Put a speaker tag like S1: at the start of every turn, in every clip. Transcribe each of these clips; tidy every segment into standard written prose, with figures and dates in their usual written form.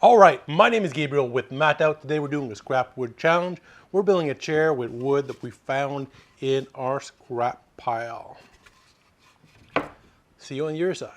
S1: All right, my name is Gabriel with Matt Out. Today we're doing a scrap wood challenge. We're building a chair with wood that we found in our scrap pile. See you on your side.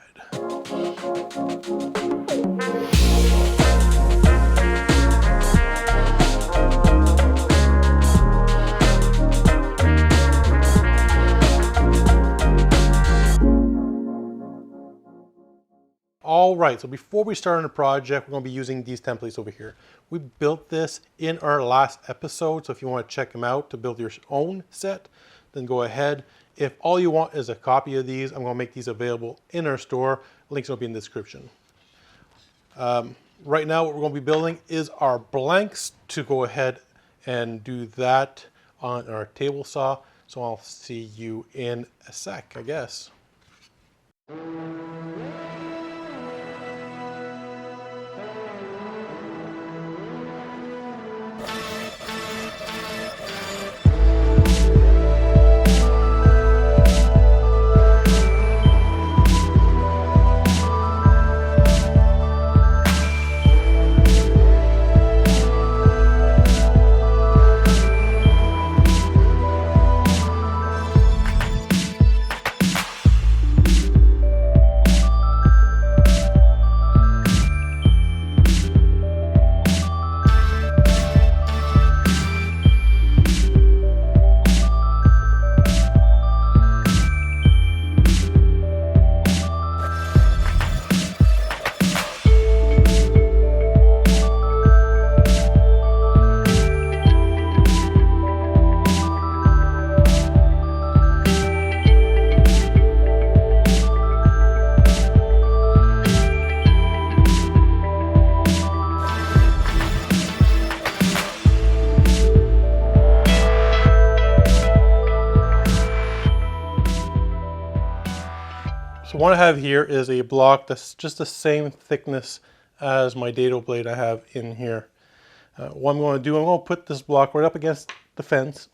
S1: All right, so before we start on the project, we're going to be using these templates over here. We built this in our last episode, so if you want to check them out to build your own set, then go ahead. If all you want is a copy of these, I'm going to make these available in our store. Links will be in the description. Right now, what we're going to be building is our blanks to go ahead and do that on our table saw. So I'll see you in a sec, I guess. So what I have here is a block that's just the same thickness as my dado blade I have in here. What I'm going to do, I'm going to put this block right up against the fence,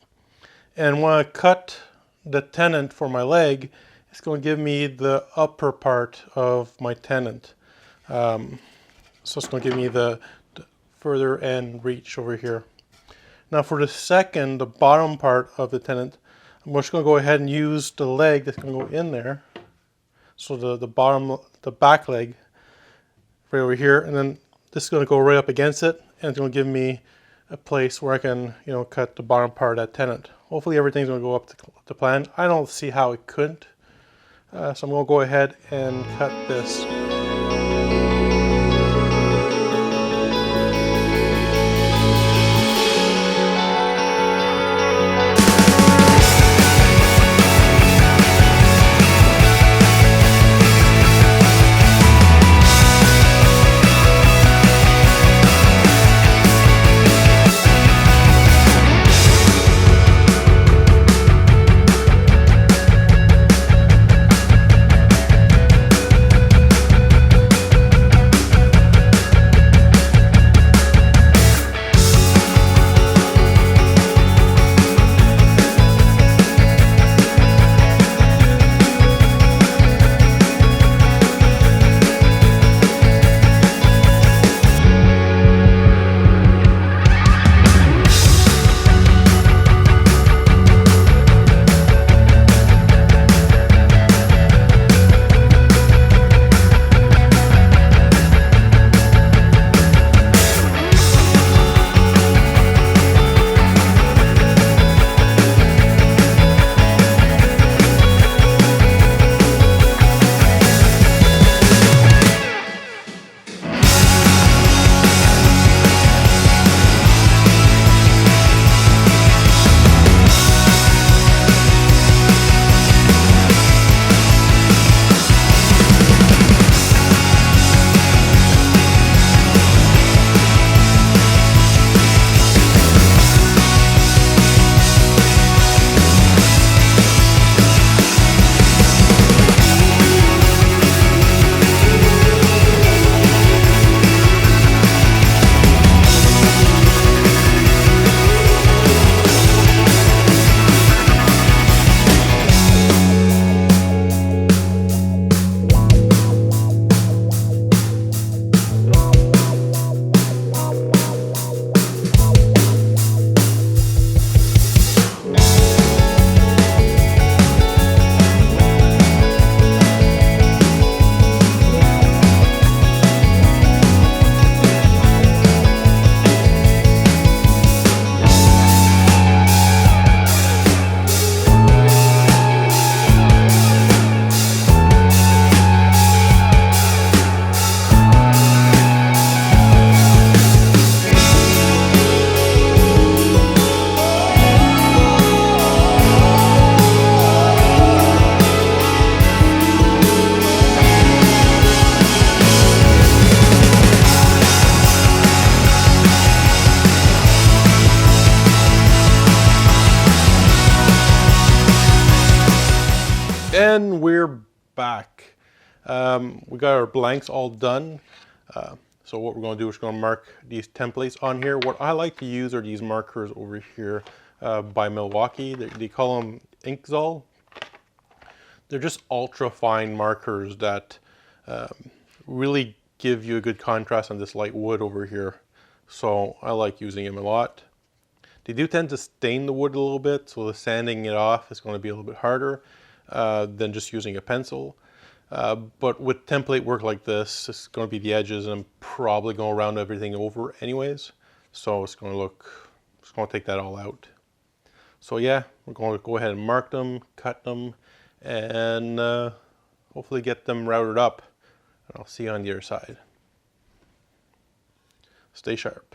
S1: and when I cut the tenant for my leg, it's going to give me the upper part of my tenant. So it's going to give me the further end reach over here. Now for the bottom part of the tenant, I'm just going to go ahead and use the leg that's going to go in there. So the back leg right over here, and then this is going to go right up against it, and it's going to give me a place where I can, cut the bottom part of that tenant. Hopefully everything's going to go up to plan. I don't see how it couldn't. So I'm going to go ahead and cut this. And we're back. We got our blanks all done. So what we're going to do is we're going to mark these templates on here. What I like to use are these markers over here by Milwaukee. They call them Inkzol. They're just ultra fine markers that really give you a good contrast on this light wood over here. So I like using them a lot. They do tend to stain the wood a little bit, so the sanding it off is going to be a little bit harder than just using a pencil. But with template work like this, it's going to be the edges, and I'm probably going to round everything over anyways. So it's going to take that all out. So yeah, we're going to go ahead and mark them, cut them, and hopefully get them routed up. And I'll see you on the other side. Stay sharp.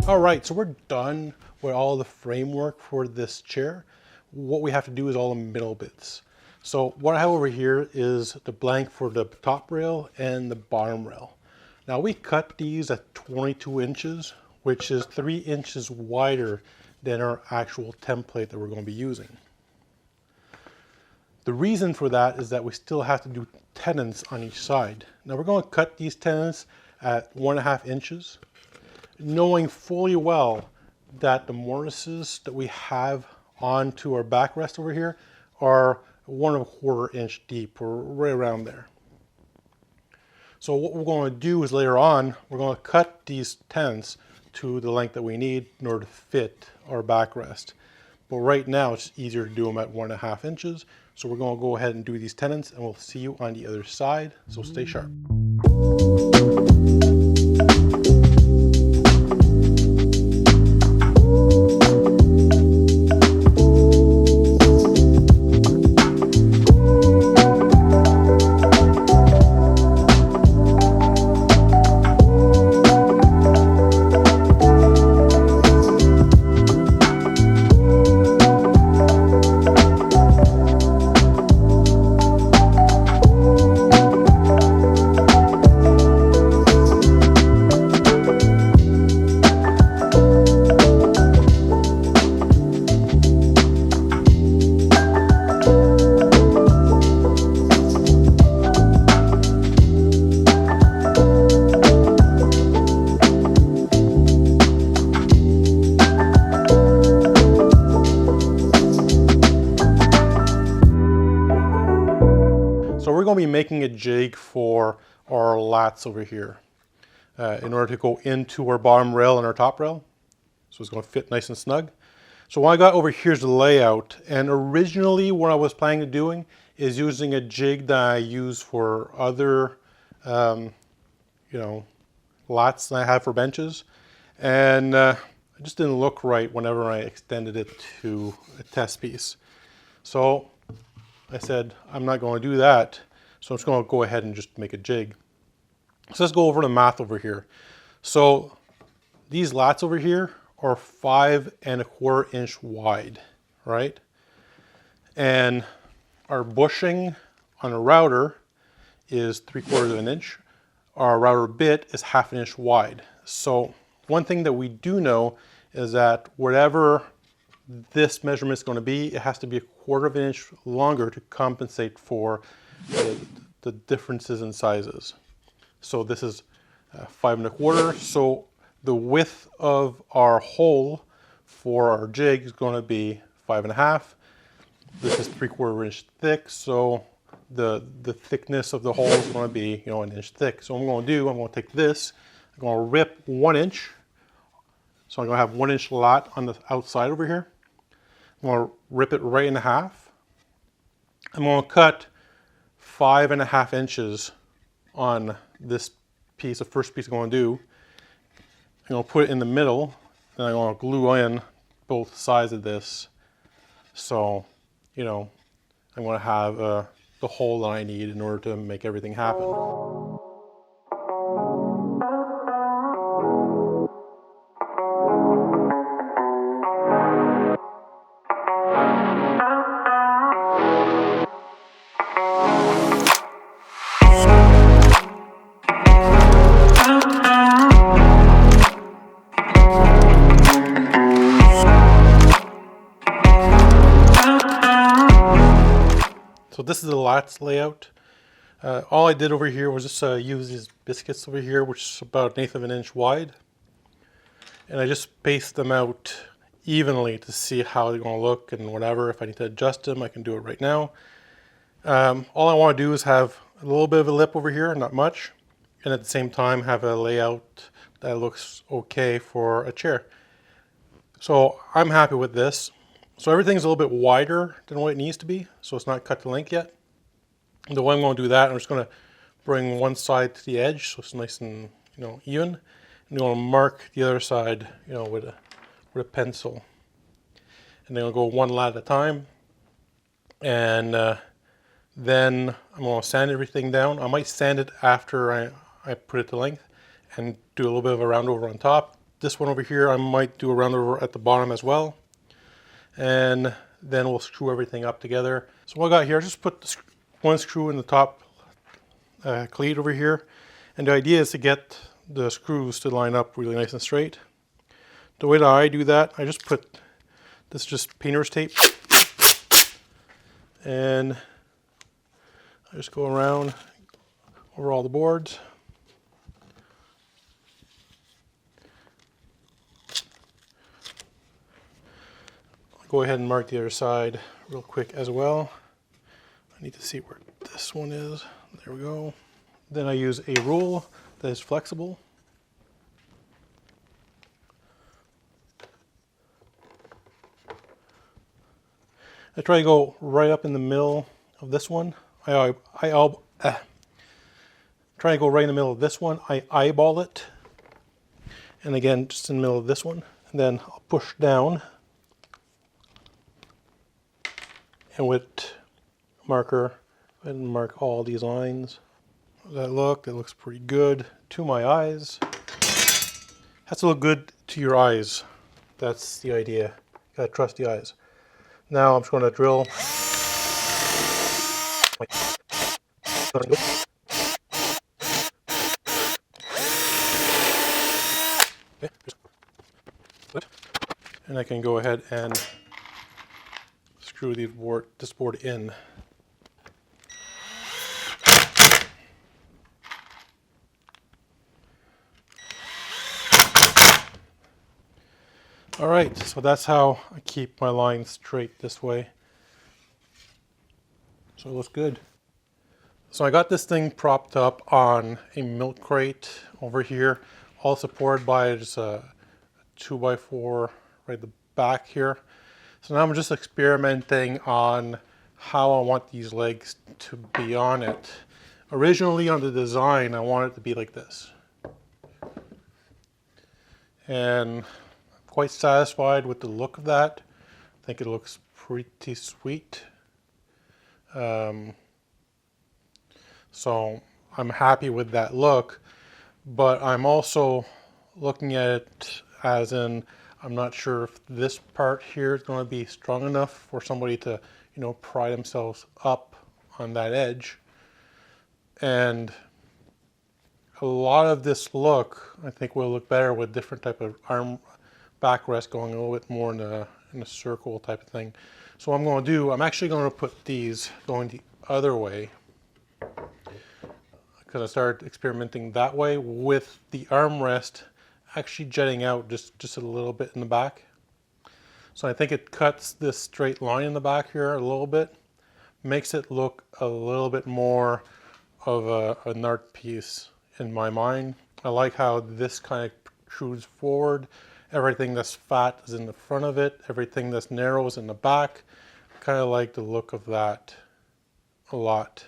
S1: All right, so we're done with all the framework for this chair. What we have to do is all the middle bits. So what I have over here is the blank for the top rail and the bottom rail. Now we cut these at 22 inches, which is 3 inches wider than our actual template that we're going to be using. The reason for that is that we still have to do tenons on each side. Now we're going to cut these tenons at 1.5 inches. Knowing fully well that the mortises that we have onto our backrest over here are 1.25 inch deep, or right around there. So what we're going to do is later on, we're going to cut these tenons to the length that we need in order to fit our backrest. But right now it's easier to do them at 1.5 inches. So we're going to go ahead and do these tenons, and we'll see you on the other side. So stay sharp. So we're going to be making a jig for our lats over here in order to go into our bottom rail and our top rail. So it's going to fit nice and snug. So what I got over here is the layout. And originally what I was planning on doing is using a jig that I use for other, lats that I have for benches. And it just didn't look right whenever I extended it to a test piece. So I said, I'm not going to do that. So I'm just going to go ahead and just make a jig. So let's go over the math over here. So these lats over here are 5¼ inch wide, right? And our bushing on a router is 3/4 inch. Our router bit is 1/2 inch wide. So one thing that we do know is that whatever this measurement is going to be, it has to be 1/4 inch longer to compensate for the differences in sizes. So this is 5¼ so the width of our hole for our jig is going to be 5.5. This is 3/4 inch thick, so the thickness of the hole is going to be 1 inch thick. So what I'm going to do, I'm going to take this, I'm going to rip 1 inch. So I'm going to have 1 inch lot on the outside over here. I'm going to rip it right in half. I'm going to cut 5.5 inches on this piece, the first piece I'm going to do. I'm going to put it in the middle, and I'm going to glue in both sides of this. So, I'm going to have the hole that I need in order to make everything happen. So this is the lats layout. All I did over here was just use these biscuits over here, which is about 1/8 inch wide. And I just spaced them out evenly to see how they're going to look and whatever. If I need to adjust them, I can do it right now. All I want to do is have a little bit of a lip over here, not much. And at the same time have a layout that looks okay for a chair. So I'm happy with this. So everything's a little bit wider than what it needs to be, so it's not cut to length yet. The way I'm going to do that, I'm just going to bring one side to the edge so it's nice and even. And I'm going to mark the other side, with a pencil. And then I'll go one lat at a time. And then I'm going to sand everything down. I might sand it after I put it to length and do a little bit of a round over on top. This one over here, I might do a round over at the bottom as well. And then we'll screw everything up together. So what I got here, I just put one screw in the top cleat over here. And the idea is to get the screws to line up really nice and straight. The way that I do that, I just put, this is just painter's tape. And I just go around over all the boards. Go ahead and mark the other side real quick as well. I need to see where this one is. There we go. Then I use a rule that is flexible. I try to go right up in the middle of this one. Try to go right in the middle of this one. I eyeball it. And again, just in the middle of this one. And then I'll push down. And with marker, go ahead and mark all these lines. How does that look? That looks pretty good to my eyes. Has to look good to your eyes. That's the idea. You gotta trust the eyes. Now I'm just going to drill. And I can go ahead and screw this board in. All right, so that's how I keep my line straight this way. So it looks good. So I got this thing propped up on a milk crate over here, all supported by just a 2x4 right at the back here. So now I'm just experimenting on how I want these legs to be on it. Originally on the design, I wanted it to be like this. And I'm quite satisfied with the look of that. I think it looks pretty sweet. So I'm happy with that look, but I'm also looking at it as in I'm not sure if this part here is going to be strong enough for somebody to, you know, pry themselves up on that edge. And a lot of this look, I think, will look better with different type of arm backrest going a little bit more in a circle type of thing. So what I'm going to do, I'm actually going to put these going the other way, because I started experimenting that way with the armrest actually jutting out just a little bit in the back. So I think it cuts this straight line in the back here a little bit, makes it look a little bit more of an art piece in my mind. I like how this kind of protrudes forward. Everything that's fat is in the front of it. Everything that's narrow is in the back. Kind of like the look of that a lot.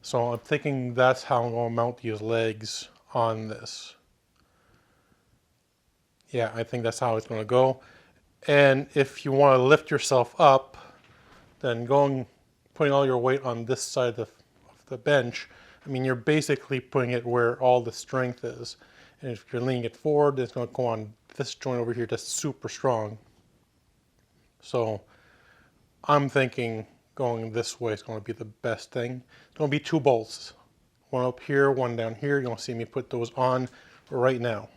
S1: So I'm thinking that's how I'm going to mount these legs on this. Yeah, I think that's how it's going to go. And if you want to lift yourself up, then putting all your weight on this side of the bench, I mean, you're basically putting it where all the strength is. And if you're leaning it forward, it's going to go on this joint over here that's super strong. So I'm thinking going this way is going to be the best thing. It's going to be 2 bolts. One up here, one down here. You're going to see me put those on right now.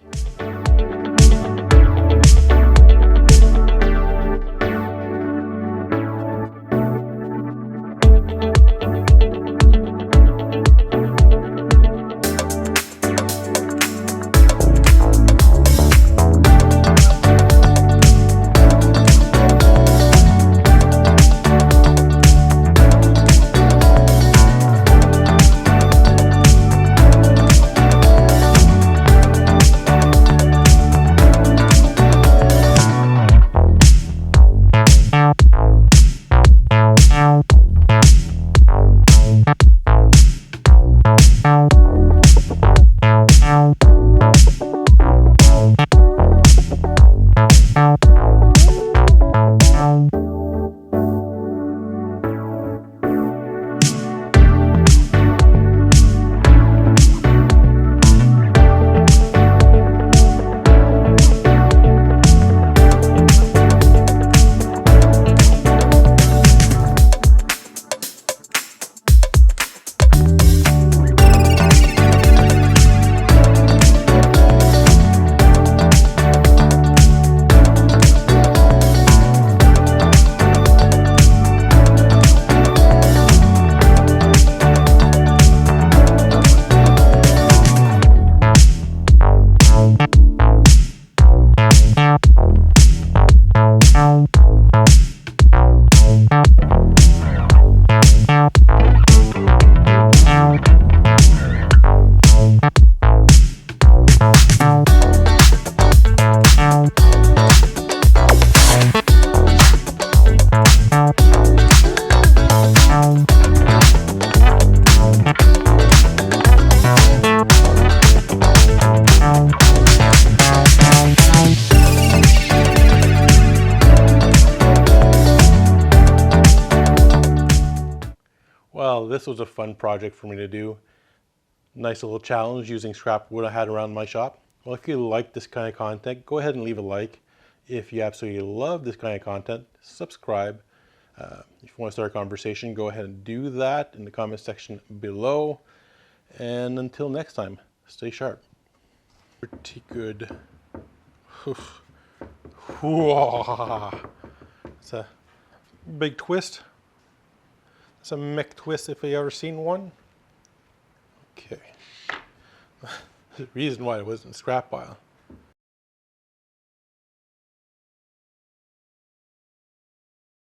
S1: Well, this was a fun project for me to do. Nice little challenge using scrap wood I had around my shop. Well, if you like this kind of content, go ahead and leave a like. If you absolutely love this kind of content, subscribe. If you want to start a conversation, go ahead and do that in the comment section below. And until next time, stay sharp. Pretty good. It's a big twist. It's a mech twist if you ever seen one. Okay. The reason why it was in the scrap pile.